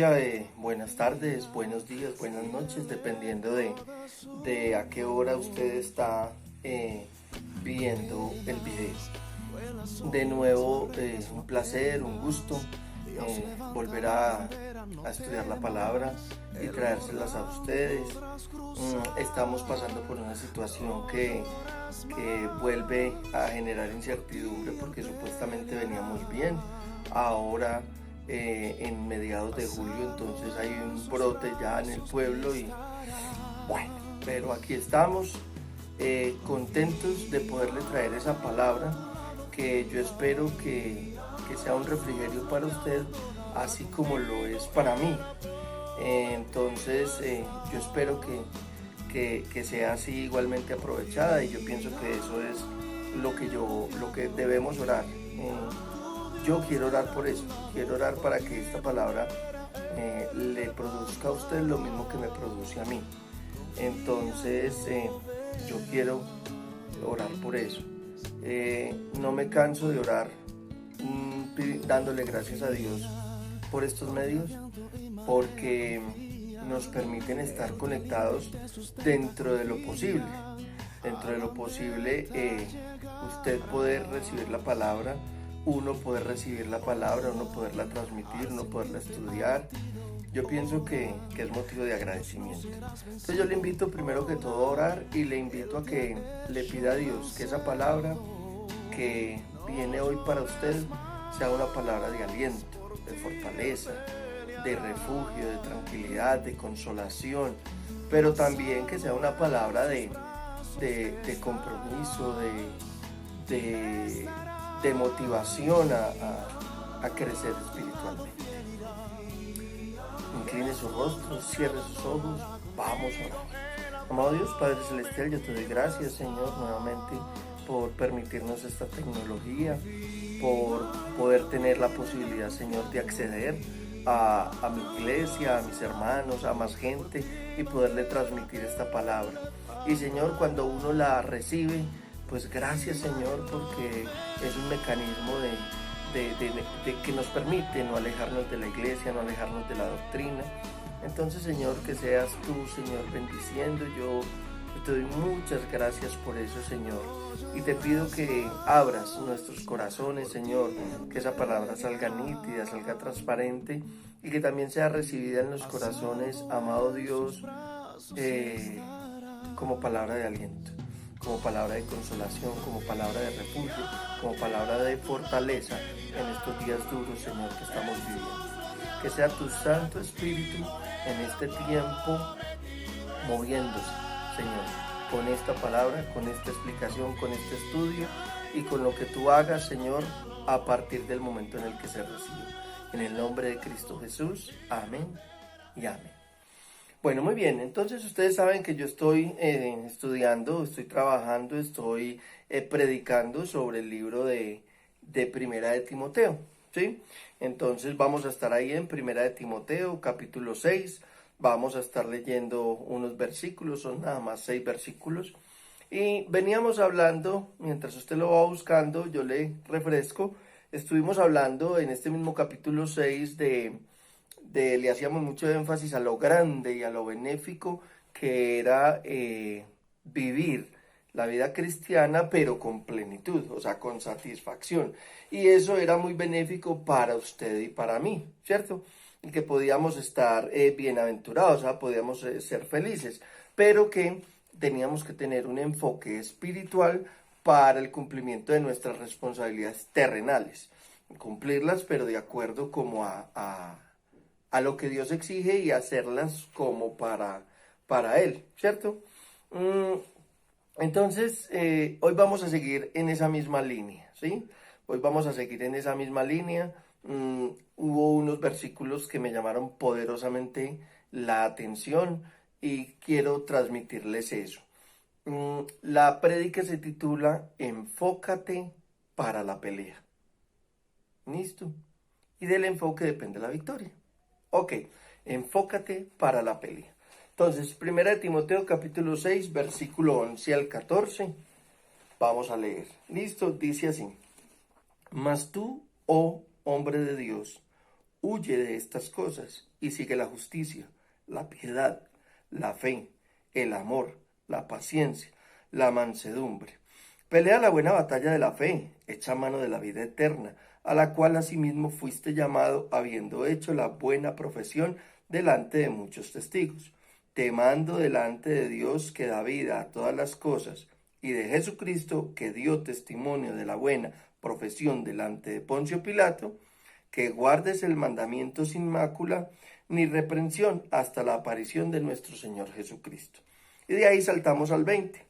audiencia, buenas tardes, buenos días, buenas noches, dependiendo de a qué hora usted está viendo el video. De nuevo, un placer, un gusto volver a estudiar la palabra y traérselas a ustedes. Estamos pasando por una situación que vuelve a generar incertidumbre porque supuestamente veníamos bien. Ahora en mediados de julio entonces hay un brote ya en el pueblo y bueno, pero aquí estamos contentos de poderle traer esa palabra que yo espero que sea un refrigerio para usted, así como lo es para mí. Entonces yo espero que sea así igualmente aprovechada, y yo pienso que eso es lo que debemos orar. Yo quiero orar por eso, quiero orar para que esta palabra le produzca a usted lo mismo que me produce a mí. Entonces yo quiero orar por eso. No me canso de orar dándole gracias a Dios por estos medios, porque nos permiten estar conectados dentro de lo posible. Dentro de lo posible, usted poder recibir la palabra, uno poder recibir la palabra, uno poderla transmitir, uno poderla estudiar. Yo pienso que es motivo de agradecimiento. Entonces yo le invito primero que todo a orar, y le invito a que le pida a Dios que esa palabra que viene hoy para usted sea una palabra de aliento, de fortaleza, de refugio, de tranquilidad, de consolación, pero también que sea una palabra de compromiso, de motivación a crecer espiritualmente. Incline su rostro, cierre sus ojos, vamos a orar. Amado Dios, Padre Celestial, yo te doy gracias, Señor, nuevamente por permitirnos esta tecnología, por poder tener la posibilidad, Señor, de acceder a mi iglesia, a mis hermanos, a más gente, y poderle transmitir esta palabra. Y Señor, cuando uno la recibe, pues gracias, Señor, porque es un mecanismo de que nos permite no alejarnos de la iglesia, no alejarnos de la doctrina. Entonces, Señor, que seas tú, Señor, bendiciendo. Yo te doy muchas gracias por eso, Señor, y te pido que abras nuestros corazones, Señor, que esa palabra salga nítida, salga transparente, y que también sea recibida en los corazones, amado Dios, como palabra de aliento, como palabra de consolación, como palabra de refugio, como palabra de fortaleza en estos días duros, Señor, que estamos viviendo. Que sea tu Santo Espíritu en este tiempo moviéndose, Señor, con esta palabra, con esta explicación, con este estudio, y con lo que tú hagas, Señor, a partir del momento en el que se recibe. En el nombre de Cristo Jesús, amén y amén. Bueno, muy bien, entonces ustedes saben que yo estoy estudiando, estoy trabajando, estoy predicando sobre el libro de Primera de Timoteo, ¿sí? Entonces vamos a estar ahí en Primera de Timoteo, capítulo 6, vamos a estar leyendo unos versículos, son nada más 6 versículos, y veníamos hablando, mientras usted lo va buscando, yo le refresco, estuvimos hablando en este mismo capítulo 6 le hacíamos mucho énfasis a lo grande y a lo benéfico que era vivir la vida cristiana, pero con plenitud, o sea, con satisfacción. Y eso era muy benéfico para usted y para mí, ¿cierto? Y que podíamos estar bienaventurados, o sea, podíamos ser felices, pero que teníamos que tener un enfoque espiritual para el cumplimiento de nuestras responsabilidades terrenales. Cumplirlas, pero de acuerdo como a lo que Dios exige, y hacerlas como para Él, ¿cierto? Entonces, hoy vamos a seguir en esa misma línea, ¿sí? Hoy vamos a seguir en esa misma línea. Hubo unos versículos que me llamaron poderosamente la atención y quiero transmitirles eso. La prédica se titula Enfócate para la pelea. ¿Listo? Y del enfoque depende la victoria. Ok, enfócate para la pelea. Entonces, Primera de Timoteo capítulo 6, versículo 11 al 14, vamos a leer. ¿Listo? Dice así: Mas tú, oh hombre de Dios, huye de estas cosas y sigue la justicia, la piedad, la fe, el amor, la paciencia, la mansedumbre. Pelea la buena batalla de la fe, echa mano de la vida eterna, a la cual asimismo fuiste llamado, habiendo hecho la buena profesión delante de muchos testigos. Te mando delante de Dios que da vida a todas las cosas, y de Jesucristo que dio testimonio de la buena profesión delante de Poncio Pilato, que guardes el mandamiento sin mácula ni reprensión hasta la aparición de nuestro Señor Jesucristo. Y de ahí saltamos al 20.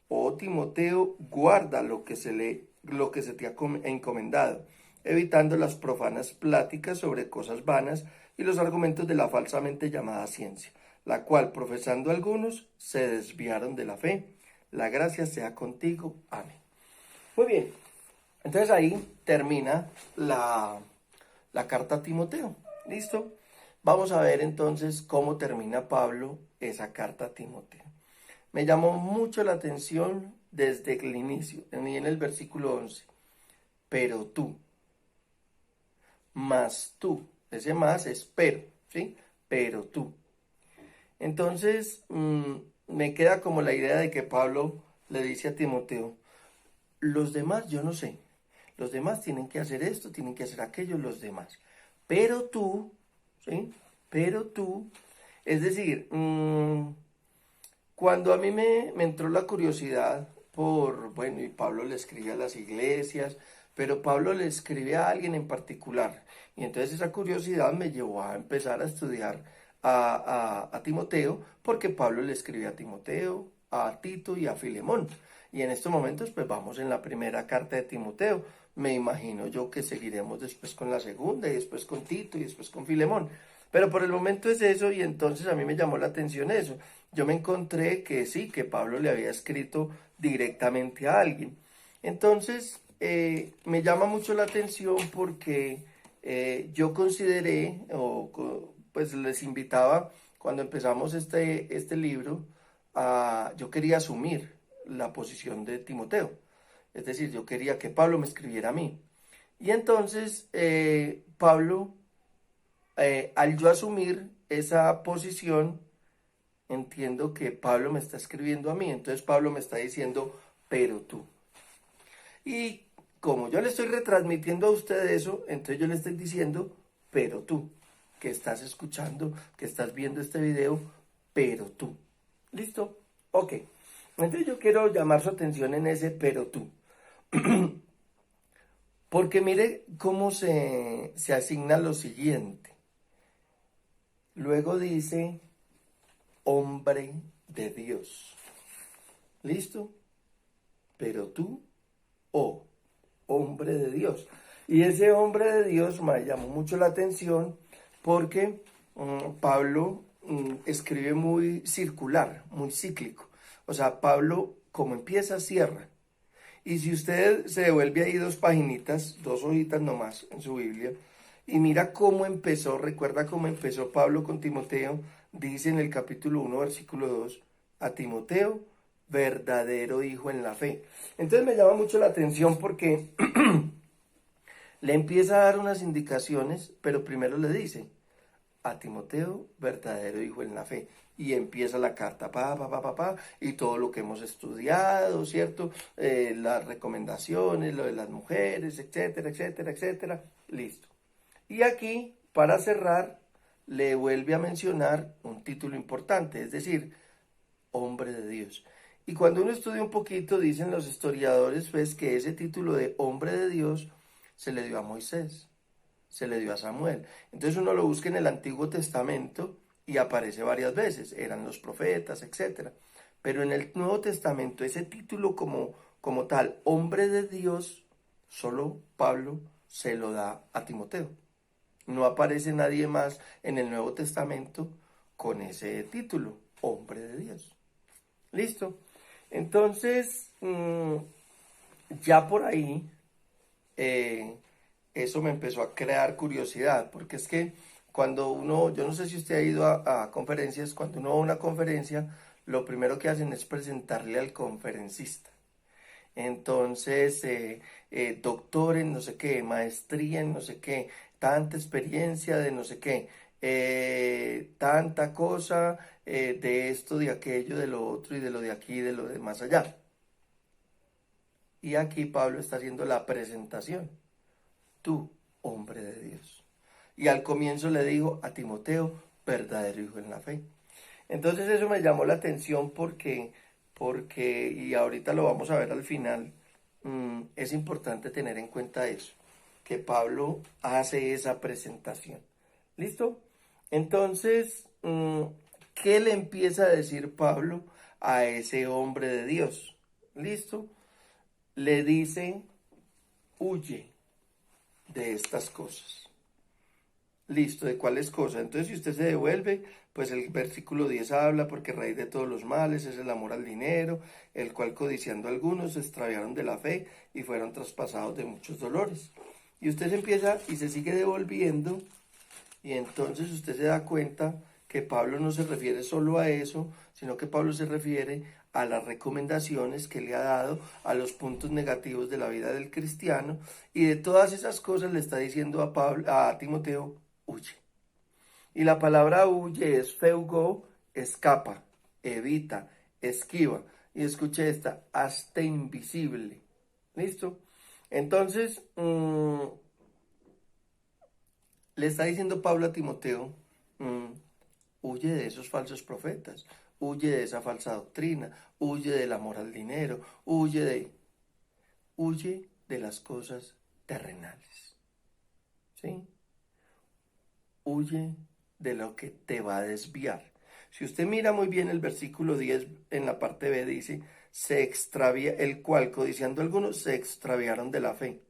Oh Timoteo, guarda lo que se te ha encomendado, evitando las profanas pláticas sobre cosas vanas y los argumentos de la falsamente llamada ciencia, la cual, profesando algunos, se desviaron de la fe. La gracia sea contigo. Amén. Muy bien, entonces ahí termina la carta a Timoteo. ¿Listo? Vamos a ver entonces cómo termina Pablo esa carta a Timoteo. Me llamó mucho la atención desde el inicio, en el versículo 11. Pero tú, más tú, ese más es pero, ¿sí? Pero tú. Entonces, me queda como la idea de que Pablo le dice a Timoteo, los demás yo no sé, los demás tienen que hacer esto, tienen que hacer aquello, los demás. Pero tú, ¿sí? Pero tú, es decir, cuando a mí me entró la curiosidad bueno, y Pablo le escribe a las iglesias, pero Pablo le escribe a alguien en particular. Y entonces esa curiosidad me llevó a empezar a estudiar a Timoteo, porque Pablo le escribe a Timoteo, a Tito y a Filemón. Y en estos momentos pues vamos en la primera carta de Timoteo. Me imagino yo que seguiremos después con la segunda y después con Tito y después con Filemón. Pero por el momento es eso, y entonces a mí me llamó la atención eso. Yo me encontré que sí, que Pablo le había escrito directamente a alguien. Entonces, me llama mucho la atención porque yo consideré, pues les invitaba, cuando empezamos este libro, yo quería asumir la posición de Timoteo. Es decir, yo quería que Pablo me escribiera a mí. Y entonces, Pablo, al yo asumir esa posición, entiendo que Pablo me está escribiendo a mí. Entonces Pablo me está diciendo, pero tú. Y como yo le estoy retransmitiendo a usted eso, entonces yo le estoy diciendo, pero tú, que estás escuchando, que estás viendo este video, pero tú. ¿Listo? Ok. Entonces yo quiero llamar su atención en ese pero tú. Porque mire cómo se asigna lo siguiente. Luego dice, hombre de Dios. ¿Listo? Pero tú, oh, hombre de Dios. Y ese hombre de Dios me llamó mucho la atención porque Pablo escribe muy circular, muy cíclico. O sea, Pablo, como empieza, cierra. Y si usted se devuelve ahí 2 paginitas, 2 hojitas nomás en su Biblia, y mira cómo empezó, recuerda cómo empezó Pablo con Timoteo, dice en el capítulo 1, versículo 2, a Timoteo, verdadero hijo en la fe. Entonces me llama mucho la atención porque le empieza a dar unas indicaciones, pero primero le dice, a Timoteo, verdadero hijo en la fe. Y empieza la carta, y todo lo que hemos estudiado, ¿cierto? Las recomendaciones, lo de las mujeres, etcétera, etcétera, etcétera. Listo. Y aquí, para cerrar, le vuelve a mencionar un título importante, es decir, hombre de Dios. Y cuando uno estudia un poquito, dicen los historiadores, pues, que ese título de hombre de Dios se le dio a Moisés, se le dio a Samuel. Entonces uno lo busca en el Antiguo Testamento y aparece varias veces, eran los profetas, etc. Pero en el Nuevo Testamento ese título como tal, hombre de Dios, solo Pablo se lo da a Timoteo. No aparece nadie más en el Nuevo Testamento con ese título, hombre de Dios. ¿Listo? Entonces, ya por ahí, eso me empezó a crear curiosidad, porque es que cuando uno, yo no sé si usted ha ido a conferencias, cuando uno va a una conferencia, lo primero que hacen es presentarle al conferencista. Entonces, doctor en no sé qué, maestría en no sé qué, tanta experiencia de no sé qué, tanta cosa, de esto, de aquello, de lo otro y de lo de aquí, de lo de más allá. Y aquí Pablo está haciendo la presentación. Tú, hombre de Dios. Y al comienzo le dijo a Timoteo, verdadero hijo en la fe. Entonces eso me llamó la atención porque, y ahorita lo vamos a ver al final, es importante tener en cuenta eso, que Pablo hace esa presentación. ¿Listo? Entonces, ¿qué le empieza a decir Pablo a ese hombre de Dios? ¿Listo? Le dice, huye de estas cosas. Listo, ¿de cuáles cosas? Entonces, si usted se devuelve, pues el versículo 10 habla, porque raíz de todos los males es el amor al dinero, el cual codiciando algunos se extraviaron de la fe y fueron traspasados de muchos dolores. Y usted se empieza y se sigue devolviendo, y entonces usted se da cuenta que Pablo no se refiere solo a eso, sino que Pablo se refiere a las recomendaciones que le ha dado, a los puntos negativos de la vida del cristiano, y de todas esas cosas le está diciendo a Timoteo, huye. Y la palabra huye es feugo, escapa, evita, esquiva. Y escuche esta, hasta invisible. ¿Listo? Entonces, le está diciendo Pablo a Timoteo, huye de esos falsos profetas, huye de esa falsa doctrina, huye del amor al dinero, huye de las cosas terrenales. ¿Sí? Huye de lo que te va a desviar. Si usted mira muy bien el versículo 10 en la parte B dice, se extravía, el cual codiciando algunos se extraviaron de la fe.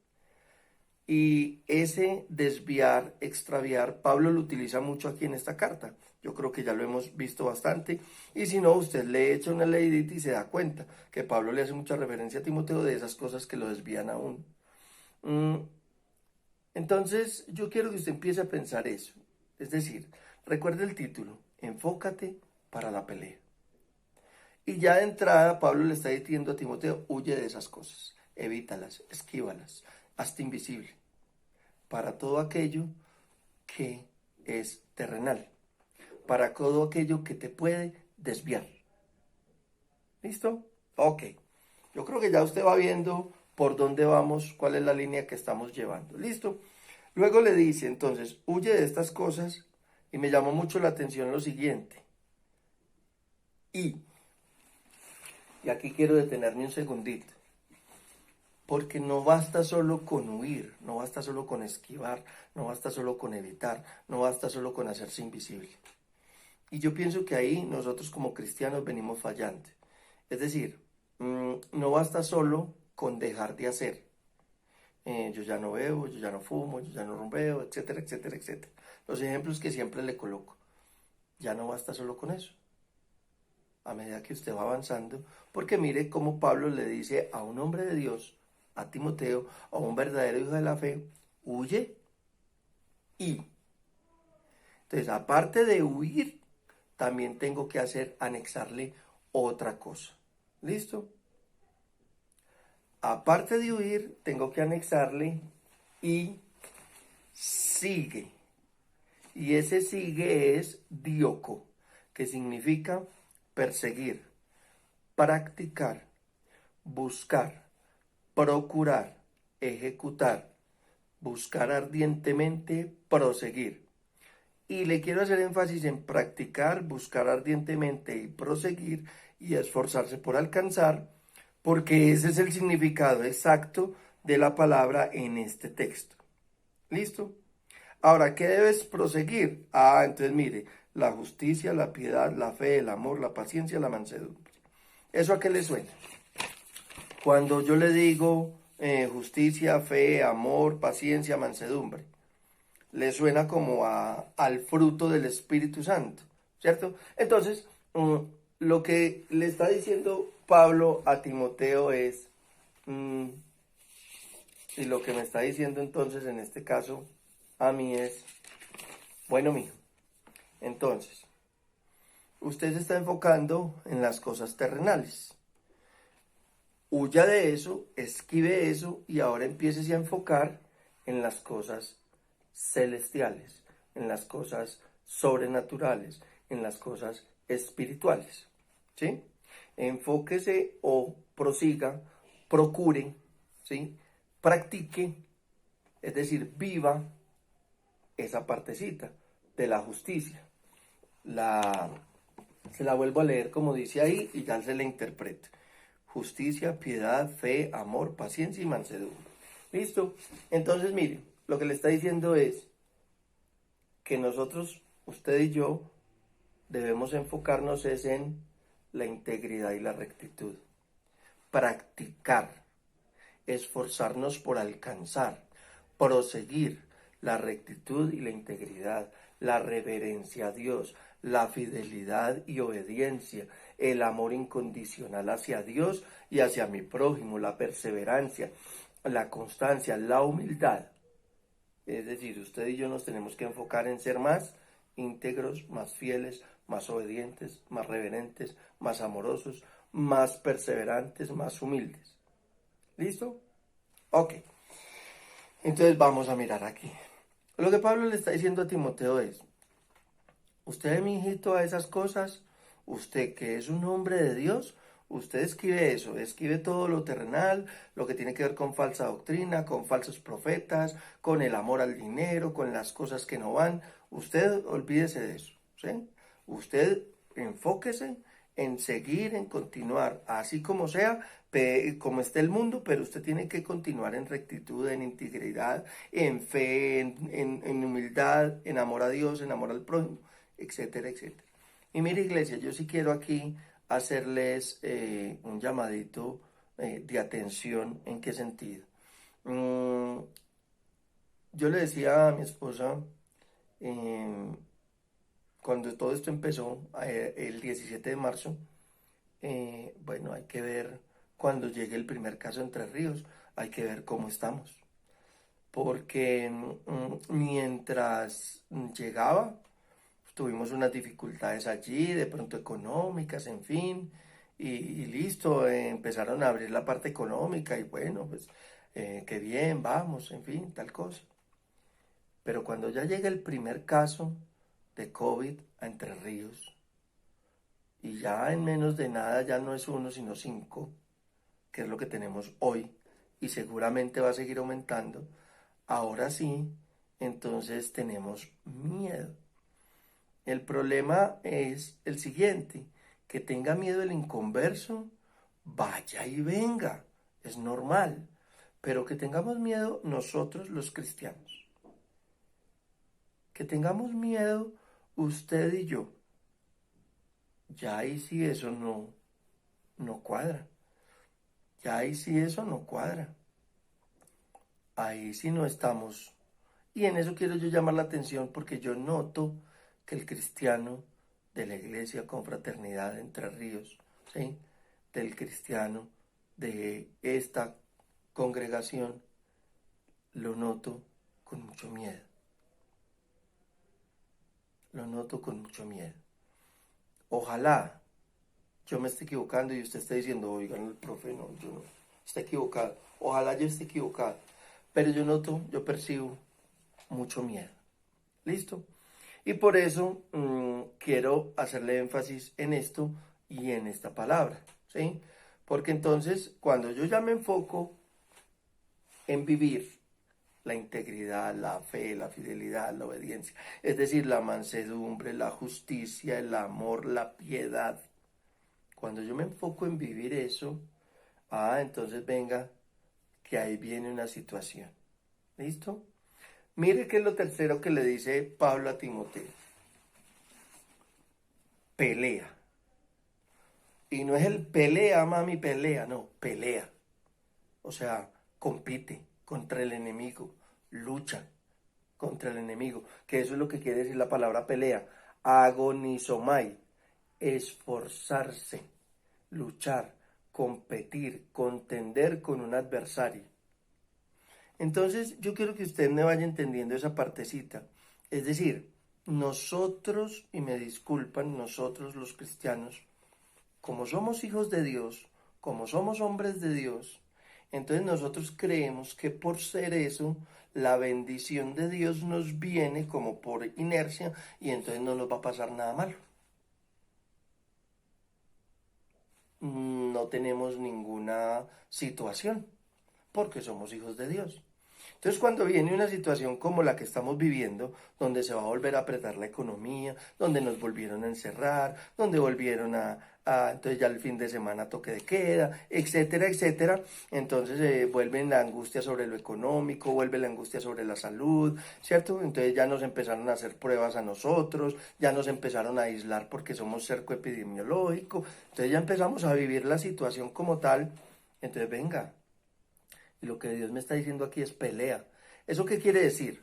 Y ese desviar, extraviar, Pablo lo utiliza mucho aquí en esta carta. Yo creo que ya lo hemos visto bastante. Y si no, usted le echa una leidita y se da cuenta que Pablo le hace mucha referencia a Timoteo de esas cosas que lo desvían aún. Entonces, yo quiero que usted empiece a pensar eso. Es decir, recuerde el título, enfócate para la pelea. Y ya de entrada, Pablo le está diciendo a Timoteo, huye de esas cosas, evítalas, esquívalas, hazte invisible para todo aquello que es terrenal, para todo aquello que te puede desviar. ¿Listo? Ok. Yo creo que ya usted va viendo por dónde vamos, cuál es la línea que estamos llevando. ¿Listo? Luego le dice, entonces, huye de estas cosas, y me llamó mucho la atención lo siguiente. Y aquí quiero detenerme un segundito, porque no basta solo con huir, no basta solo con esquivar, no basta solo con evitar, no basta solo con hacerse invisible. Y yo pienso que ahí nosotros como cristianos venimos fallando. Es decir, no basta solo con dejar de hacer. Yo ya no bebo, yo ya no fumo, yo ya no rumbeo, etcétera, etcétera, etcétera. Los ejemplos que siempre le coloco. Ya no basta solo con eso. A medida que usted va avanzando, porque mire cómo Pablo le dice a un hombre de Dios, a Timoteo, a un verdadero hijo de la fe, huye y. Entonces, aparte de huir, también tengo que anexarle otra cosa. ¿Listo? Aparte de huir, tengo que anexarle y sigue. Y ese sigue es dioco, que significa perseguir, practicar, buscar, procurar, ejecutar, buscar ardientemente, proseguir. Y le quiero hacer énfasis en practicar, buscar ardientemente y proseguir y esforzarse por alcanzar, porque ese es el significado exacto de la palabra en este texto. ¿Listo? Ahora, ¿qué debes proseguir? Entonces mire, la justicia, la piedad, la fe, el amor, la paciencia, la mansedumbre. ¿Eso a qué le suena? Cuando yo le digo justicia, fe, amor, paciencia, mansedumbre, le suena como al fruto del Espíritu Santo, ¿cierto? Entonces, lo que le está diciendo Pablo a Timoteo es, y lo que me está diciendo entonces en este caso a mí es, bueno mío, entonces, usted se está enfocando en las cosas terrenales. Huya de eso, esquive eso y ahora empiece a enfocar en las cosas celestiales, en las cosas sobrenaturales, en las cosas espirituales. ¿Sí? Enfóquese o prosiga, procure, ¿sí? Practique, es decir, viva esa partecita de la justicia. Se la vuelvo a leer como dice ahí y ya se la interpreta. Justicia, piedad, fe, amor, paciencia y mansedumbre. ¿Listo? Entonces, mire, lo que le está diciendo es que nosotros, usted y yo, debemos enfocarnos es en la integridad y la rectitud. Practicar, esforzarnos por alcanzar, proseguir la rectitud y la integridad, la reverencia a Dios, la fidelidad y obediencia, el amor incondicional hacia Dios y hacia mi prójimo, la perseverancia, la constancia, la humildad. Es decir, usted y yo nos tenemos que enfocar en ser más íntegros, más fieles, más obedientes, más reverentes, más amorosos, más perseverantes, más humildes. ¿Listo? Ok. Entonces vamos a mirar aquí. Lo que Pablo le está diciendo a Timoteo es, usted, mi hijito, a esas cosas, usted que es un hombre de Dios, usted escribe eso, escribe todo lo terrenal, lo que tiene que ver con falsa doctrina, con falsos profetas, con el amor al dinero, con las cosas que no van. Usted olvídese de eso, ¿sí? Usted enfóquese en seguir, en continuar, así como sea, como esté el mundo, pero usted tiene que continuar en rectitud, en integridad, en fe, en humildad, en amor a Dios, en amor al prójimo, etcétera, etcétera. Y mire, iglesia, yo sí quiero aquí hacerles un llamadito de atención. ¿En qué sentido? Yo le decía a mi esposa, cuando todo esto empezó, el 17 de marzo, bueno, hay que ver cuando llegue el primer caso Entre Ríos, hay que ver cómo estamos. Porque mientras llegaba, tuvimos unas dificultades allí, de pronto económicas, en fin, y listo, empezaron a abrir la parte económica y bueno, pues qué bien, vamos, en fin, tal cosa. Pero cuando ya llega el primer caso de COVID a Entre Ríos, y ya en menos de nada ya no es 1, sino 5, que es lo que tenemos hoy, y seguramente va a seguir aumentando, ahora sí, entonces tenemos miedo. El problema es el siguiente, que tenga miedo el inconverso, vaya y venga, es normal, pero que tengamos miedo nosotros los cristianos, que tengamos miedo usted y yo, ya ahí sí eso no cuadra, ya ahí sí eso no cuadra, ahí sí no estamos, y en eso quiero yo llamar la atención porque yo noto que el cristiano de la iglesia Confraternidad de Entre Ríos, ¿sí? Del cristiano de esta congregación, lo noto con mucho miedo. Lo noto con mucho miedo. Ojalá yo me esté equivocando y usted esté diciendo, oigan, el profe, no, yo no, está equivocado. Ojalá yo esté equivocado. Pero yo noto, yo percibo mucho miedo. ¿Listo? Y por eso quiero hacerle énfasis en esto y en esta palabra, ¿sí? Porque entonces, cuando yo ya me enfoco en vivir la integridad, la fe, la fidelidad, la obediencia, es decir, la mansedumbre, la justicia, el amor, la piedad, cuando yo me enfoco en vivir eso, entonces venga, que ahí viene una situación. ¿Listo? Mire qué es lo tercero que le dice Pablo a Timoteo. Pelea. Y no es el pelea, mami, pelea, no, pelea. O sea, compite contra el enemigo, lucha contra el enemigo, que eso es lo que quiere decir la palabra pelea. Agonizomai, esforzarse, luchar, competir, contender con un adversario. Entonces, yo quiero que usted me vaya entendiendo esa partecita. Es decir, nosotros, y me disculpan, nosotros los cristianos, como somos hijos de Dios, como somos hombres de Dios, Entonces nosotros creemos que por ser eso, la bendición de Dios nos viene como por inercia y entonces no nos va a pasar nada malo. No tenemos ninguna situación porque somos hijos de Dios. Entonces, cuando viene una situación como la que estamos viviendo, donde se va a volver a apretar la economía, donde nos volvieron a encerrar, donde volvieron entonces ya el fin de semana toque de queda, etcétera, etcétera, entonces vuelve la angustia sobre lo económico, vuelve la angustia sobre la salud, ¿cierto? Entonces ya nos empezaron a hacer pruebas a nosotros, ya nos empezaron a aislar porque somos cerco epidemiológico, entonces ya empezamos a vivir la situación como tal, entonces venga. Y lo que Dios me está diciendo aquí es pelea. ¿Eso qué quiere decir?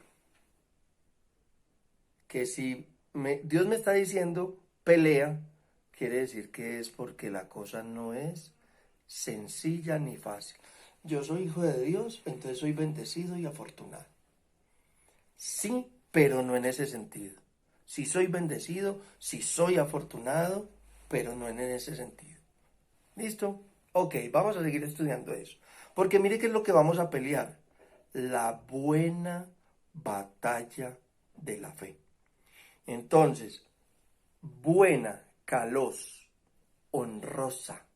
Que si Dios me está diciendo pelea, quiere decir que es porque la cosa no es sencilla ni fácil. Yo soy hijo de Dios, entonces soy bendecido y afortunado. Sí, pero no en ese sentido. Si soy bendecido, si soy afortunado, pero no en ese sentido. ¿Listo? Ok, vamos a seguir estudiando eso. Porque mire qué es lo que vamos a pelear. La buena batalla de la fe. Entonces, buena, calos, honrosa,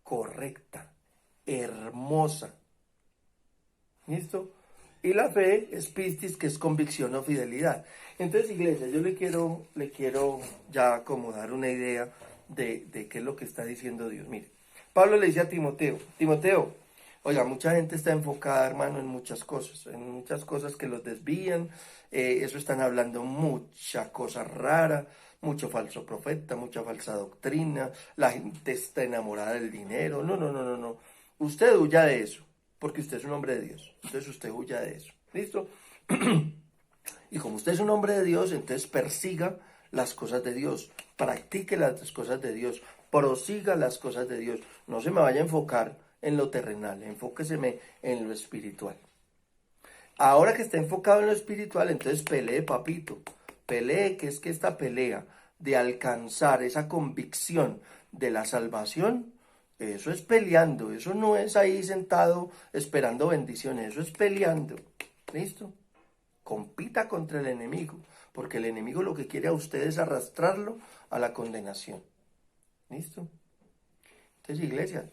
correcta, hermosa. ¿Listo? Y la fe es pistis, que es convicción o fidelidad. Entonces, iglesia, yo le quiero ya como dar una idea de qué es lo que está diciendo Dios. Mire, Pablo le dice a Timoteo, oiga, mucha gente está enfocada, hermano, en muchas cosas que los desvían, eso están hablando mucha cosa rara, mucho falso profeta, mucha falsa doctrina, la gente está enamorada del dinero, no. Usted huya de eso, porque usted es un hombre de Dios, entonces usted huya de eso, ¿listo? Y como usted es un hombre de Dios, entonces persiga las cosas de Dios, practique las cosas de Dios, prosiga las cosas de Dios. No se me vaya a enfocar en lo terrenal, enfóqueseme en lo espiritual. Ahora que está enfocado en lo espiritual, entonces pelee, papito. Pelee, que es que esta pelea de alcanzar esa convicción de la salvación, eso es peleando, eso no es ahí sentado esperando bendiciones, eso es peleando. ¿Listo? Compita contra el enemigo, porque el enemigo lo que quiere a usted es arrastrarlo a la condenación. ¿Listo? Entonces, iglesia,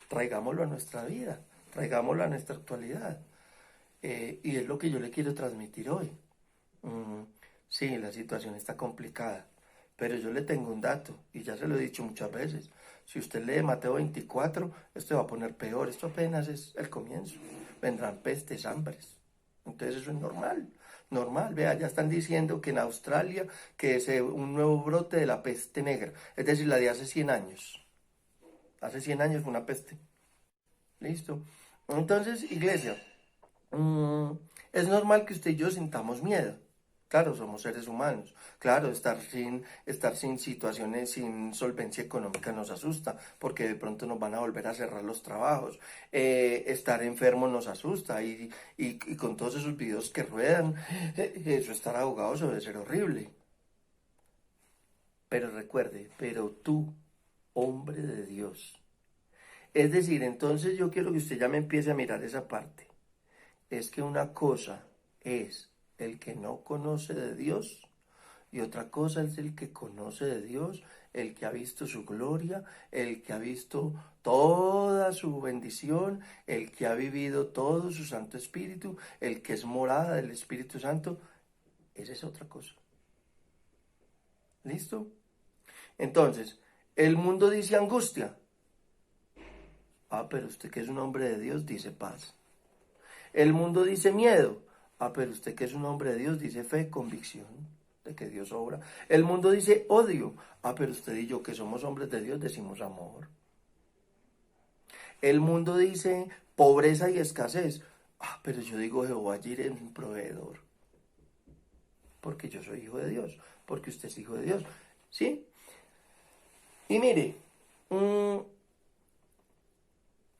traigámoslo a nuestra vida, traigámoslo a nuestra actualidad. Y es lo que yo le quiero transmitir hoy. Sí, la situación está complicada, pero yo le tengo un dato, y ya se lo he dicho muchas veces. Si usted lee Mateo 24, esto va a poner peor, esto apenas es el comienzo. Vendrán pestes, hambres. Entonces eso es normal, normal. Vea, ya están diciendo que en Australia, que es un nuevo brote de la peste negra, es decir, la de hace 100 años. Hace 100 años fue una peste. ¿Listo? Entonces, iglesia, es normal que usted y yo sintamos miedo. Claro, somos seres humanos. Claro, estar sin situaciones, sin solvencia económica nos asusta, porque de pronto nos van a volver a cerrar los trabajos. Estar enfermo nos asusta y con todos esos videos que ruedan, eso estar ahogado debe ser horrible. Pero recuerde, pero tú, hombre de Dios. Es decir, entonces yo quiero que usted ya me empiece a mirar esa parte. Es que una cosa es el que no conoce de Dios y otra cosa es el que conoce de Dios, el que ha visto su gloria, el que ha visto toda su bendición, el que ha vivido todo su Santo Espíritu, el que es morada del Espíritu Santo. Esa es otra cosa. ¿Listo? Entonces, el mundo dice angustia. Ah, pero usted que es un hombre de Dios dice paz. El mundo dice miedo. Ah, pero usted que es un hombre de Dios dice fe, convicción de que Dios obra. El mundo dice odio. Ah, pero usted y yo que somos hombres de Dios decimos amor. El mundo dice pobreza y escasez. Ah, pero yo digo Jehová Jireh es mi proveedor. Porque yo soy hijo de Dios. Porque usted es hijo de Dios. ¿Sí? Y mire,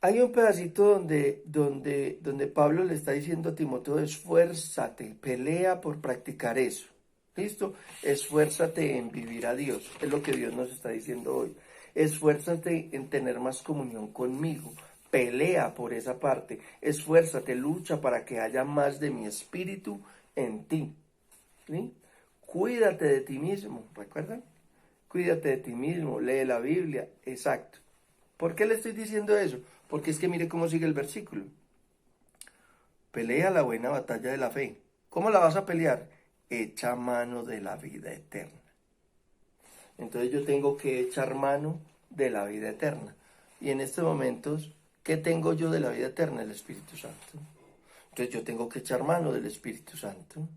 hay un pedacito donde Pablo le está diciendo a Timoteo, esfuérzate, pelea por practicar eso. ¿Listo? Esfuérzate en vivir a Dios. Es lo que Dios nos está diciendo hoy. Esfuérzate en tener más comunión conmigo. pelea por esa parte, esfuérzate, lucha para que haya más de mi espíritu en ti. ¿Sí? Cuídate de ti mismo, ¿recuerdan? Cuídate de ti mismo, lee la Biblia, exacto. ¿Por qué le estoy diciendo eso? Porque es que mire cómo sigue el versículo. Pelea la buena batalla de la fe. ¿Cómo la vas a pelear? Echa mano de la vida eterna. Entonces yo tengo que echar mano de la vida eterna. Y en estos momentos, ¿qué tengo yo de la vida eterna? El Espíritu Santo. Entonces yo tengo que echar mano del Espíritu Santo.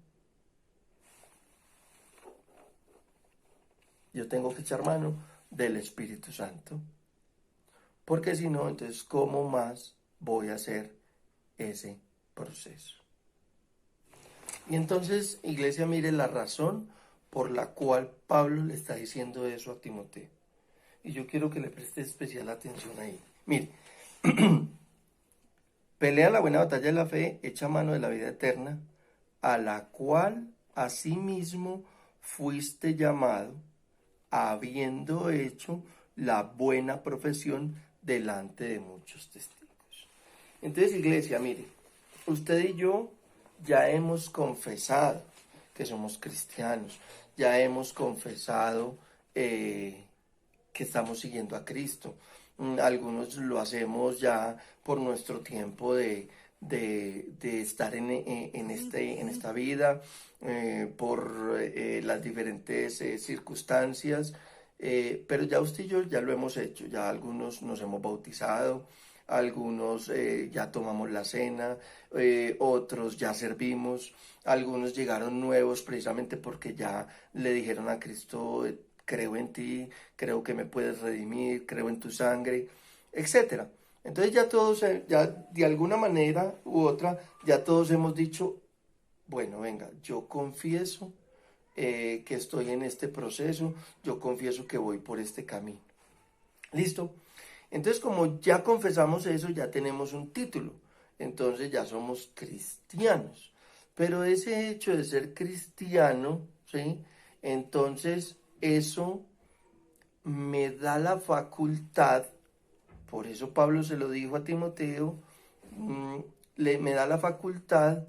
Yo tengo que echar mano del Espíritu Santo. Porque si no, entonces, ¿cómo más voy a hacer ese proceso? Y entonces, iglesia, mire la razón por la cual Pablo le está diciendo eso a Timoteo. Y yo quiero que le preste especial atención ahí. Mire, pelea la buena batalla de la fe, echa mano de la vida eterna, a la cual asimismo fuiste llamado, habiendo hecho la buena profesión delante de muchos testigos. Entonces, iglesia, mire, usted y yo ya hemos confesado que somos cristianos, ya hemos confesado que estamos siguiendo a Cristo. Algunos lo hacemos ya por nuestro tiempo de estar en esta vida, por las diferentes circunstancias, pero ya usted y yo ya lo hemos hecho, ya algunos nos hemos bautizado, algunos ya tomamos la cena, otros ya servimos, algunos llegaron nuevos precisamente porque ya le dijeron a Cristo, creo en ti, creo que me puedes redimir, creo en tu sangre, etcétera. Entonces ya todos, ya de alguna manera u otra, ya todos hemos dicho, bueno, venga, yo confieso que estoy en este proceso, yo confieso que voy por este camino. ¿Listo? Entonces, como ya confesamos eso, ya tenemos un título. Entonces ya somos cristianos. Pero ese hecho de ser cristiano, ¿sí? Entonces eso me da la facultad, por eso Pablo se lo dijo a Timoteo, me da la facultad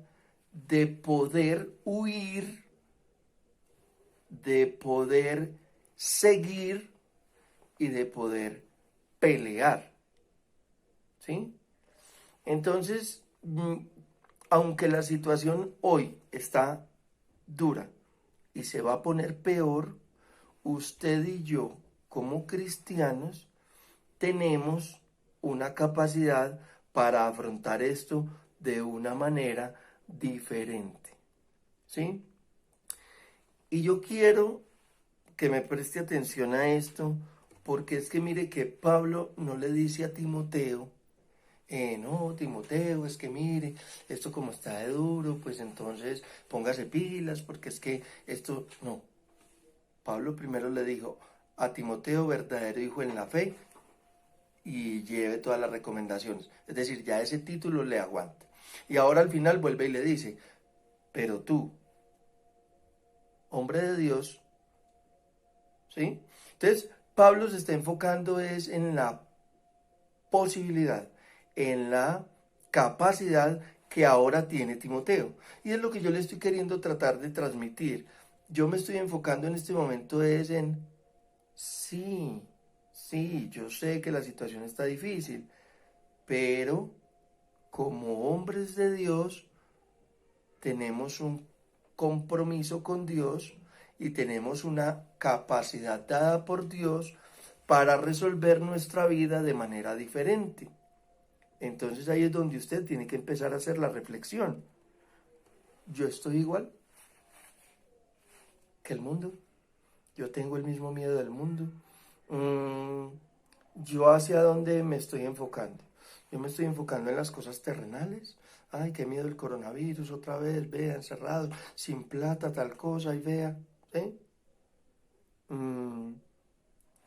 de poder huir, de poder seguir y de poder pelear. ¿Sí? Entonces, aunque la situación hoy está dura y se va a poner peor, usted y yo, como cristianos, tenemos una capacidad para afrontar esto de una manera diferente. ¿Sí? Y yo quiero que me preste atención a esto, porque es que mire que Pablo no le dice a Timoteo, no, Timoteo, es que mire, esto como está de duro, pues entonces póngase pilas, porque es que esto, no. Pablo primero le dijo a Timoteo, verdadero hijo en la fe, y lleve todas las recomendaciones. Es decir, ya ese título le aguanta. Y ahora al final vuelve y le dice, pero tú, hombre de Dios, ¿sí? Entonces, Pablo se está enfocando es en la posibilidad, en la capacidad que ahora tiene Timoteo. Y es lo que yo le estoy queriendo tratar de transmitir. Yo me estoy enfocando en este momento es en, sí, sí, yo sé que la situación está difícil, pero como hombres de Dios tenemos un compromiso con Dios y tenemos una capacidad dada por Dios para resolver nuestra vida de manera diferente. Entonces ahí es donde usted tiene que empezar a hacer la reflexión. Yo estoy igual que el mundo. Yo tengo el mismo miedo del mundo. Yo hacia dónde me estoy enfocando. Yo me estoy enfocando en las cosas terrenales. Ay, qué miedo el coronavirus otra vez, vea, encerrado, sin plata, tal cosa, y vea. ¿Sí?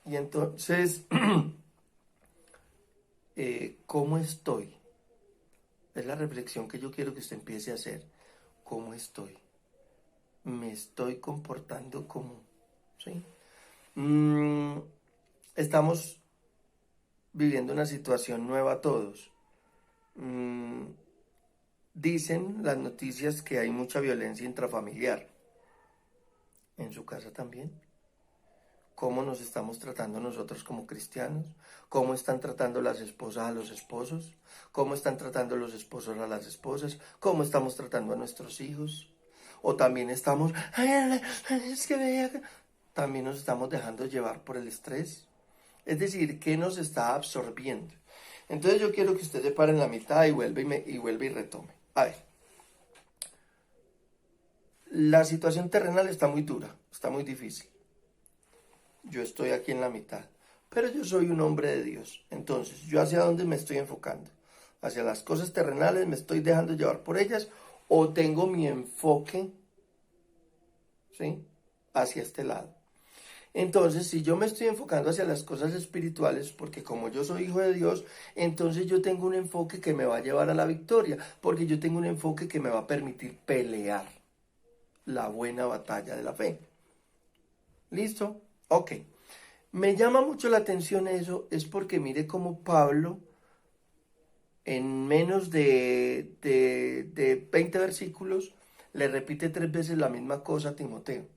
Y entonces, ¿cómo estoy? Es la reflexión que yo quiero que usted empiece a hacer. ¿Cómo estoy? ¿Me estoy comportando como? ¿Sí? Estamos viviendo una situación nueva todos. Dicen las noticias que hay mucha violencia intrafamiliar. ¿En su casa también? ¿Cómo nos estamos tratando nosotros como cristianos? ¿Cómo están tratando las esposas a los esposos? ¿Cómo están tratando los esposos a las esposas? ¿Cómo estamos tratando a nuestros hijos? O también estamos, "Ay, es que vea", también nos estamos dejando llevar por el estrés. Es decir, ¿qué nos está absorbiendo? Entonces yo quiero que usted se pare en la mitad y vuelve y retome. A ver, la situación terrenal está muy dura, está muy difícil. Yo estoy aquí en la mitad, pero yo soy un hombre de Dios. Entonces, ¿yo hacia dónde me estoy enfocando? ¿Hacia las cosas terrenales? ¿Me estoy dejando llevar por ellas? ¿O tengo mi enfoque, ¿sí?, hacia este lado? Entonces, si yo me estoy enfocando hacia las cosas espirituales, porque como yo soy hijo de Dios, entonces yo tengo un enfoque que me va a llevar a la victoria, porque yo tengo un enfoque que me va a permitir pelear la buena batalla de la fe. ¿Listo? Ok. Me llama mucho la atención eso, es porque mire cómo Pablo, en menos de 20 versículos, le repite 3 veces la misma cosa a Timoteo.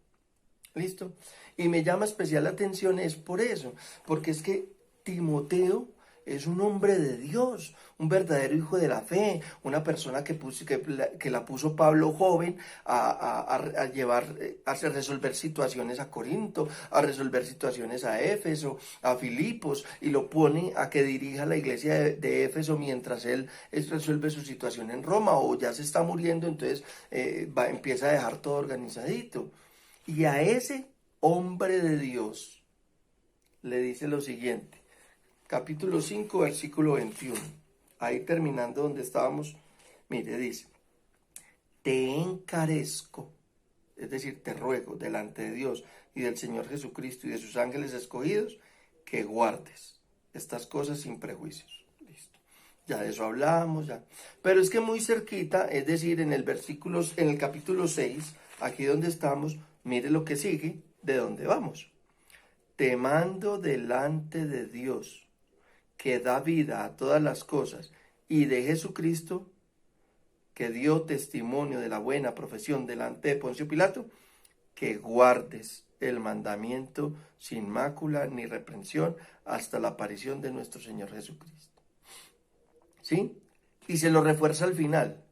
¿Listo? Y me llama especial la atención es por eso, porque es que Timoteo es un hombre de Dios, un verdadero hijo de la fe, una persona que la puso Pablo joven a llevar, a resolver situaciones a Corinto, a resolver situaciones a Éfeso, a Filipos, y lo pone a que dirija la iglesia de Éfeso mientras él resuelve su situación en Roma, o ya se está muriendo, entonces empieza a dejar todo organizadito. Y a ese hombre de Dios le dice lo siguiente, capítulo 5, versículo 21. Ahí terminando donde estábamos, mire, dice, te encarezco, es decir, te ruego delante de Dios y del Señor Jesucristo y de sus ángeles escogidos, que guardes estas cosas sin prejuicios. Listo. Ya de eso hablamos, ya. Pero es que muy cerquita, es decir, en el capítulo 6, aquí donde estamos, mire lo que sigue, de dónde vamos. Te mando delante de Dios, que da vida a todas las cosas, y de Jesucristo, que dio testimonio de la buena profesión delante de Poncio Pilato, que guardes el mandamiento sin mácula ni reprensión hasta la aparición de nuestro Señor Jesucristo. ¿Sí? Y se lo refuerza al final.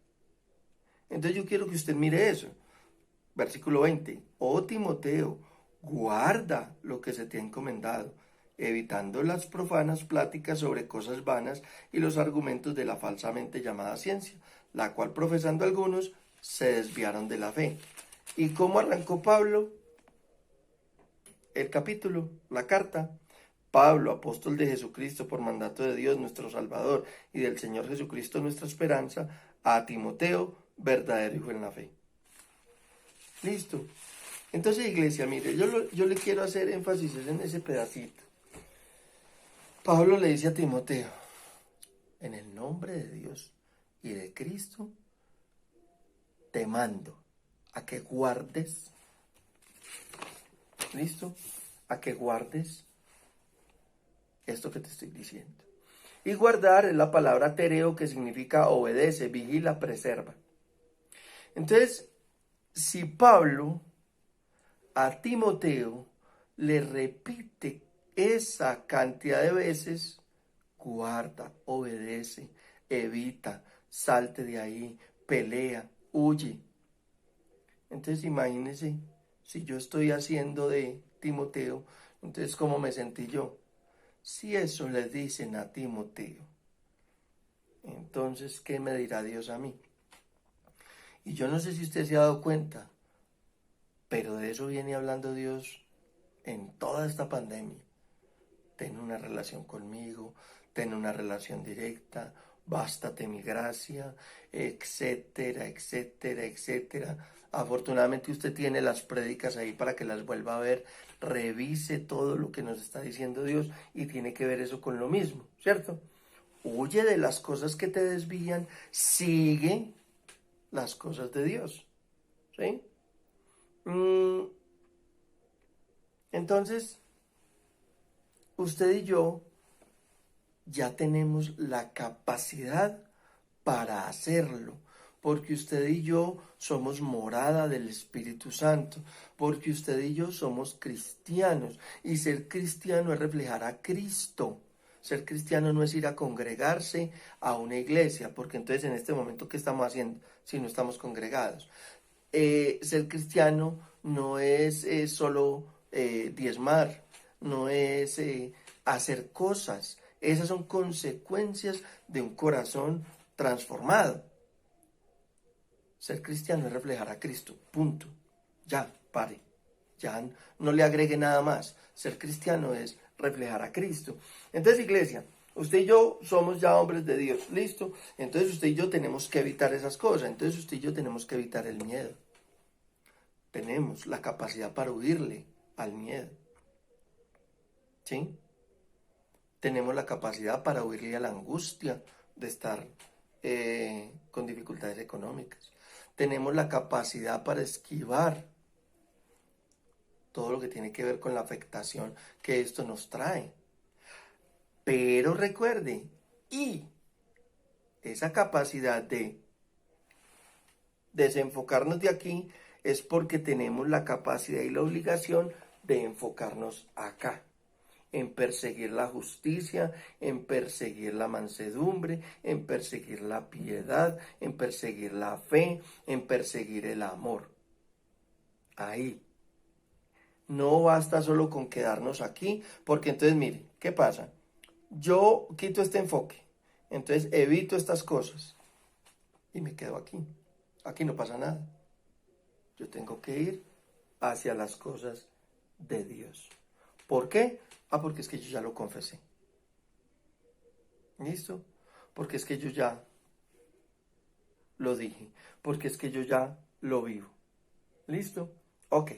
Entonces yo quiero que usted mire eso. Versículo 20. Oh Timoteo, guarda lo que se te ha encomendado, evitando las profanas pláticas sobre cosas vanas y los argumentos de la falsamente llamada ciencia, la cual profesando algunos se desviaron de la fe. ¿Y cómo arrancó Pablo el capítulo, la carta? Pablo, apóstol de Jesucristo por mandato de Dios nuestro Salvador y del Señor Jesucristo nuestra esperanza, a Timoteo, verdadero hijo en la fe. Listo. Entonces, iglesia, mire, yo le quiero hacer énfasis en ese pedacito. Pablo le dice a Timoteo, en el nombre de Dios y de Cristo, te mando a que guardes, ¿listo? A que guardes esto que te estoy diciendo. Y guardar es la palabra tereo, que significa obedece, vigila, preserva. Entonces, si Pablo a Timoteo le repite esa cantidad de veces, guarda, obedece, evita, salte de ahí, pelea, huye. Entonces imagínense, si yo estoy haciendo de Timoteo, entonces ¿cómo me sentí yo? Si eso le dicen a Timoteo, entonces ¿qué me dirá Dios a mí? Y yo no sé si usted se ha dado cuenta, pero de eso viene hablando Dios en toda esta pandemia. Ten una relación conmigo, ten una relación directa, bástate mi gracia, etcétera, etcétera, etcétera. Afortunadamente usted tiene las prédicas ahí para que las vuelva a ver, revise todo lo que nos está diciendo Dios y tiene que ver eso con lo mismo, ¿cierto? Huye de las cosas que te desvían, sigue las cosas de Dios, ¿sí? Entonces, usted y yo ya tenemos la capacidad para hacerlo, porque usted y yo somos morada del Espíritu Santo, porque usted y yo somos cristianos, y ser cristiano es reflejar a Cristo. Ser cristiano no es ir a congregarse a una iglesia, porque entonces en este momento, ¿qué estamos haciendo si no estamos congregados? Ser cristiano no es solo diezmar, no es hacer cosas. Esas son consecuencias de un corazón transformado. Ser cristiano es reflejar a Cristo, punto. Ya, pare. Ya no le agregue nada más. Ser cristiano es reflejar a Cristo. Entonces, iglesia, usted y yo somos ya hombres de Dios, ¿listo? Entonces usted y yo tenemos que evitar esas cosas. Entonces usted y yo tenemos que evitar el miedo. Tenemos la capacidad para huirle al miedo. ¿Sí? Tenemos la capacidad para huirle a la angustia de estar con dificultades económicas. Tenemos la capacidad para esquivar todo lo que tiene que ver con la afectación que esto nos trae. Pero recuerde, y esa capacidad de desenfocarnos de aquí es porque tenemos la capacidad y la obligación de enfocarnos acá, en perseguir la justicia, en perseguir la mansedumbre, en perseguir la piedad, en perseguir la fe, en perseguir el amor. Ahí. No basta solo con quedarnos aquí, porque entonces mire, ¿qué pasa? Yo quito este enfoque, entonces evito estas cosas y me quedo aquí. Aquí no pasa nada. Yo tengo que ir hacia las cosas de Dios. ¿Por qué? Porque es que yo ya lo confesé. ¿Listo? Porque es que yo ya lo dije. Porque es que yo ya lo vivo. ¿Listo? Ok.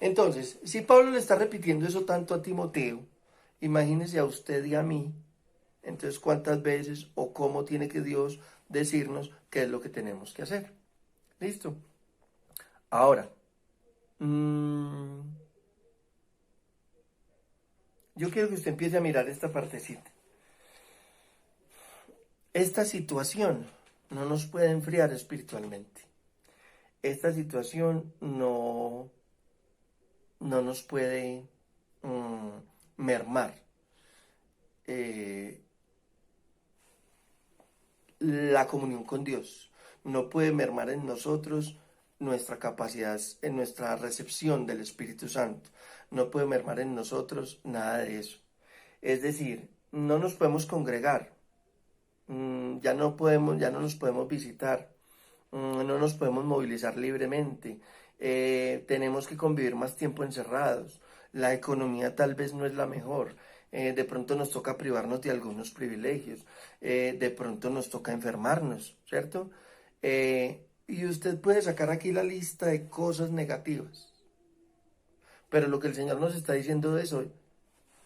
Entonces, si Pablo le está repitiendo eso tanto a Timoteo, imagínese a usted y a mí, entonces cuántas veces o cómo tiene que Dios decirnos qué es lo que tenemos que hacer. ¿Listo? Ahora, yo quiero que usted empiece a mirar esta partecita. Esta situación no nos puede enfriar espiritualmente. Esta situación no nos puede mermar la comunión con Dios. No puede mermar en nosotros nuestra capacidad, en nuestra recepción del Espíritu Santo. No puede mermar en nosotros nada de eso. Es decir, no nos podemos congregar, ya no nos podemos visitar, no nos podemos movilizar libremente, tenemos que convivir más tiempo encerrados, la economía tal vez no es la mejor, de pronto nos toca privarnos de algunos privilegios, de pronto nos toca enfermarnos, ¿cierto? Y usted puede sacar aquí la lista de cosas negativas, pero lo que el Señor nos está diciendo es hoy,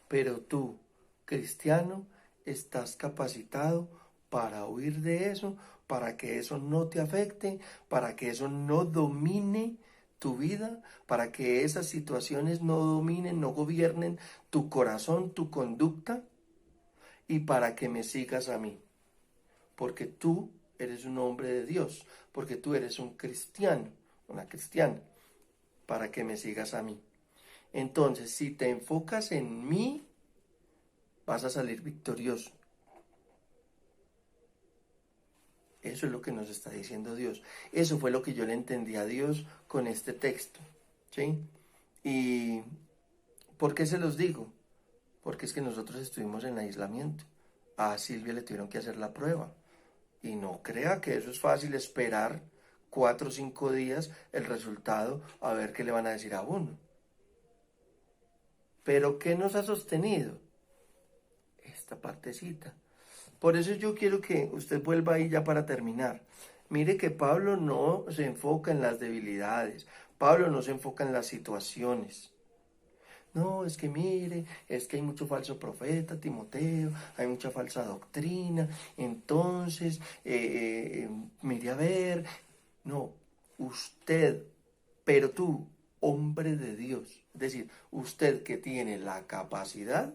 pero tú, cristiano, estás capacitado para huir de eso, para que eso no te afecte, para que eso no domine tu vida, para que esas situaciones no dominen, no gobiernen tu corazón, tu conducta, y para que me sigas a mí, porque tú eres un hombre de Dios, porque tú eres un cristiano, una cristiana, para que me sigas a mí. Entonces, si te enfocas en mí, vas a salir victorioso. Eso es lo que nos está diciendo Dios. Eso fue lo que yo le entendí a Dios con este texto. ¿Sí? ¿Y por qué se los digo? Porque es que nosotros estuvimos en aislamiento. A Silvia le tuvieron que hacer la prueba. Y no crea que eso es fácil esperar 4 o 5 días el resultado a ver qué le van a decir a uno. Pero ¿qué nos ha sostenido? Esta partecita. Por eso yo quiero que usted vuelva ahí ya para terminar. Mire que Pablo no se enfoca en las debilidades, Pablo no se enfoca en las situaciones. No, es que mire, es que hay mucho falso profeta, Timoteo, hay mucha falsa doctrina, entonces, mire a ver. No, usted, pero tú, hombre de Dios, es decir, usted que tiene la capacidad,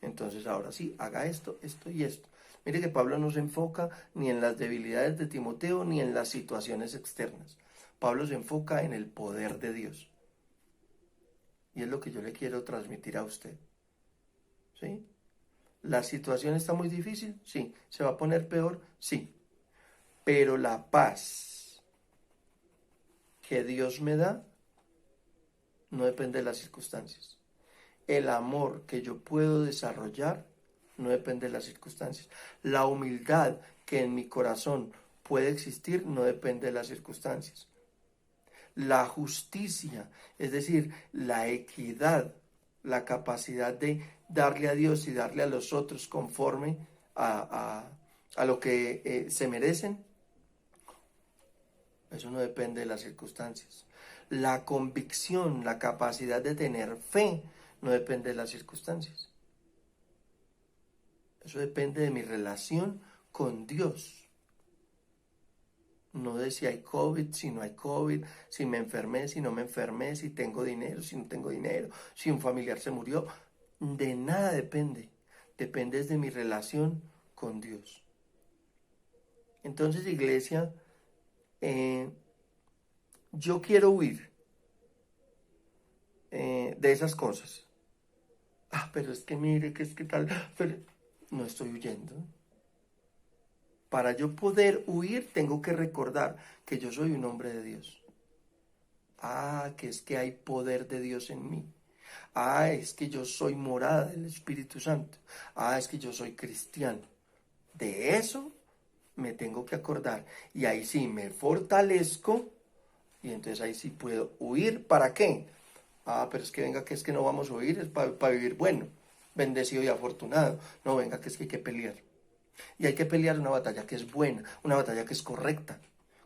Entonces ahora sí, haga esto, esto y esto. Mire que Pablo no se enfoca ni en las debilidades de Timoteo ni en las situaciones externas. Pablo se enfoca en el poder de Dios. Y es lo que yo le quiero transmitir a usted. ¿Sí? ¿La situación está muy difícil? Sí. ¿Se va a poner peor? Sí. Pero la paz que Dios me da no depende de las circunstancias. El amor que yo puedo desarrollar no depende de las circunstancias. La humildad que en mi corazón puede existir no depende de las circunstancias. La justicia, es decir, la equidad, la capacidad de darle a Dios y darle a los otros conforme a lo que se merecen, eso no depende de las circunstancias. La convicción, la capacidad de tener fe, no depende de las circunstancias. Eso depende de mi relación con Dios. No de si hay COVID, si no hay COVID, si me enfermé, si no me enfermé, si tengo dinero, si no tengo dinero, si un familiar se murió. De nada depende. Depende de mi relación con Dios. Entonces, iglesia, yo quiero huir de esas cosas. Pero es que mire, que es que tal, pero no estoy huyendo. Para yo poder huir, tengo que recordar que yo soy un hombre de Dios. Que es que hay poder de Dios en mí. Es que yo soy morada del Espíritu Santo. Es que yo soy cristiano. De eso me tengo que acordar. Y ahí sí me fortalezco. Y entonces ahí sí puedo huir. ¿Para qué? Pero es que venga, que es que no vamos a huir, es para vivir bueno, bendecido y afortunado. No, venga, que es que hay que pelear. Y hay que pelear una batalla que es buena, una batalla que es correcta.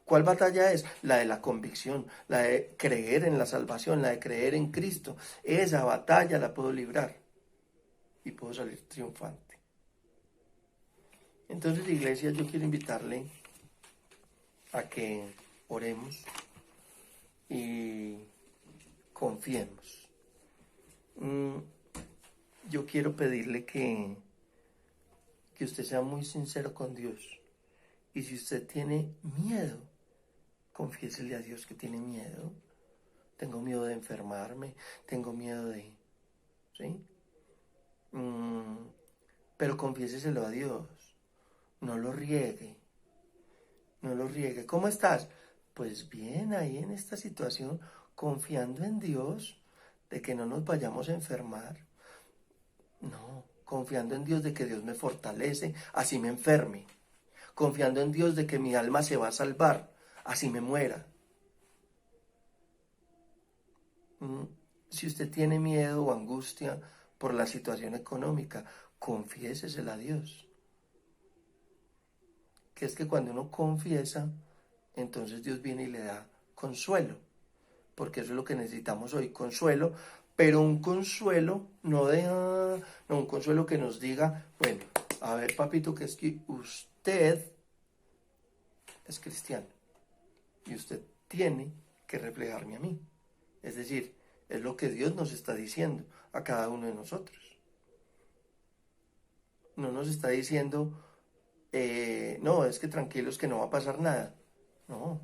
¿Cuál batalla es? La de la convicción, la de creer en la salvación, la de creer en Cristo. Esa batalla la puedo librar y puedo salir triunfante. Entonces, iglesia, yo quiero invitarle a que oremos y confiemos. Yo quiero pedirle que usted sea muy sincero con Dios. Y si usted tiene miedo, confiésele a Dios que tiene miedo. Tengo miedo de enfermarme, tengo miedo de... ¿Sí? Pero confiéseselo a Dios. No lo riegue. No lo riegue. ¿Cómo estás? Pues bien, ahí en esta situación, confiando en Dios de que no nos vayamos a enfermar. No, confiando en Dios de que Dios me fortalece, así me enferme. Confiando en Dios de que mi alma se va a salvar, así me muera. Si usted tiene miedo o angustia por la situación económica, confiésesela a Dios. Que es que cuando uno confiesa, entonces Dios viene y le da consuelo. Porque eso es lo que necesitamos hoy, consuelo. Pero un consuelo no un consuelo que nos diga, bueno, a ver, papito, que es que usted es cristiano y usted tiene que reflejarme a mí. Es decir, es lo que Dios nos está diciendo a cada uno de nosotros. No nos está diciendo, no, es que tranquilos que no va a pasar nada. No.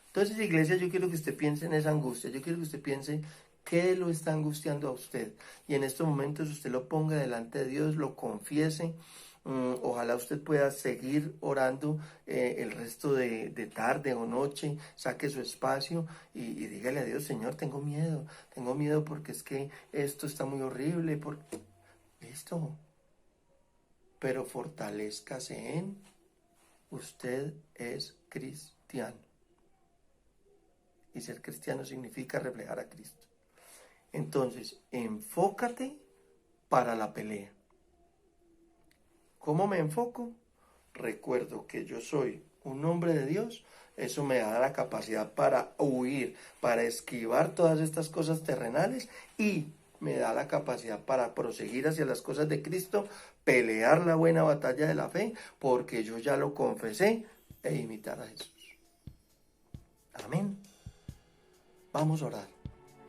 Entonces, iglesia, yo quiero que usted piense en esa angustia. Yo quiero que usted piense qué lo está angustiando a usted. Y en estos momentos usted lo ponga delante de Dios, lo confiese. Ojalá usted pueda seguir orando el resto de tarde o noche, saque su espacio y dígale a Dios, Señor, tengo miedo porque es que esto está muy horrible. Listo, pero fortalézcase en usted es cristiano. Y ser cristiano significa reflejar a Cristo. Entonces, enfócate para la pelea. ¿Cómo me enfoco? Recuerdo que yo soy un hombre de Dios. Eso me da la capacidad para huir, para esquivar todas estas cosas terrenales y me da la capacidad para proseguir hacia las cosas de Cristo, pelear la buena batalla de la fe, porque yo ya lo confesé e imitar a Jesús. Amén. Vamos a orar.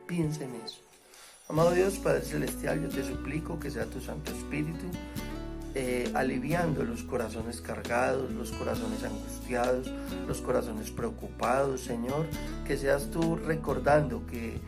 Piensa en eso. Amado Dios, Padre Celestial, yo te suplico que sea tu Santo Espíritu aliviando los corazones cargados, los corazones angustiados, los corazones preocupados, Señor, que seas tú recordando que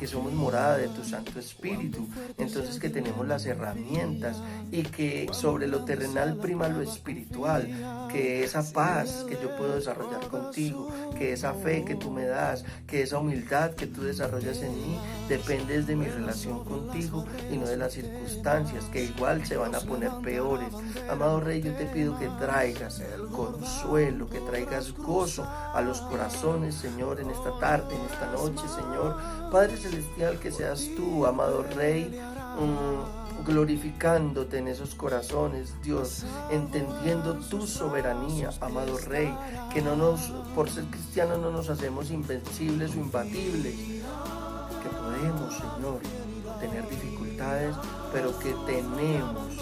somos morada de tu Santo Espíritu, entonces que tenemos las herramientas y que sobre lo terrenal prima lo espiritual, que esa paz que yo puedo desarrollar contigo, que esa fe que tú me das, que esa humildad que tú desarrollas en mí, depende de mi relación contigo y no de las circunstancias, que igual se van a poner peores. Amado Rey, yo te pido que traigas consuelo, que traigas gozo a los corazones, Señor, en esta tarde, en esta noche, Señor. Padre Celestial, que seas tú, amado Rey, glorificándote en esos corazones, Dios, entendiendo tu soberanía, amado Rey, que por ser cristianos no nos hacemos invencibles o imbatibles, que podemos, Señor, tener dificultades, pero que tenemos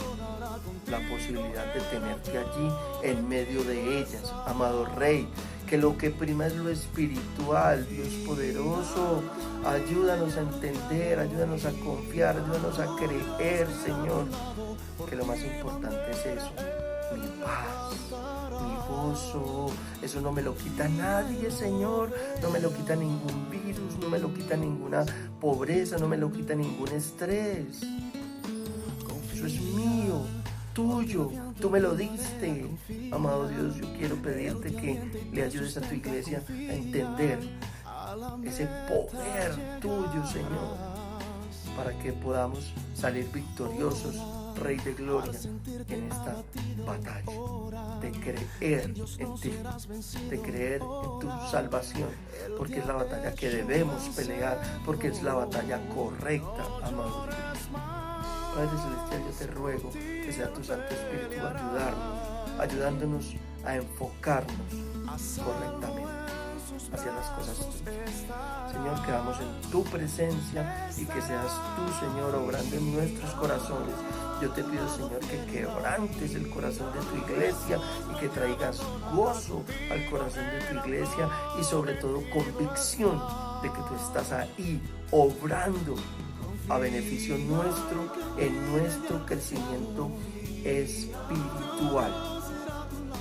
la posibilidad de tenerte allí en medio de ellas, amado Rey, que lo que prima es lo espiritual. Dios poderoso, ayúdanos a entender, ayúdanos a confiar, ayúdanos a creer, Señor, que lo más importante es eso, mi paz, mi gozo. Eso no me lo quita nadie, Señor, no me lo quita ningún virus, no me lo quita ninguna pobreza, no me lo quita ningún estrés. Eso es mío, tuyo, tú me lo diste. Amado Dios, yo quiero pedirte que le ayudes a tu iglesia a entender ese poder tuyo, Señor, para que podamos salir victoriosos, Rey de Gloria, en esta batalla, de creer en ti, de creer en tu salvación, porque es la batalla que debemos pelear, porque es la batalla correcta, amado Dios. Padre Celestial, yo te ruego que sea tu Santo Espíritu ayudándonos a enfocarnos correctamente hacia las cosas tuyas. Señor, quedamos en tu presencia y que seas tú, Señor, obrando en nuestros corazones. Yo te pido, Señor, que quebrantes el corazón de tu iglesia y que traigas gozo al corazón de tu iglesia y sobre todo convicción de que tú estás ahí obrando a beneficio nuestro, en nuestro crecimiento espiritual.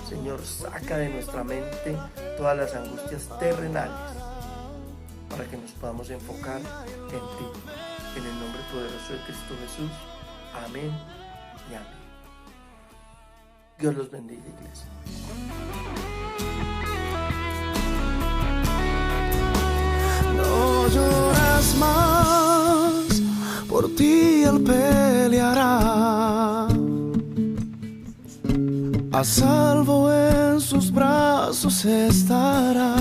Señor, saca de nuestra mente todas las angustias terrenales para que nos podamos enfocar en ti. En el nombre poderoso de Cristo Jesús. Amén y amén. Dios los bendiga, iglesia. No lloras más, por ti Él peleará. A salvo en sus brazos estará.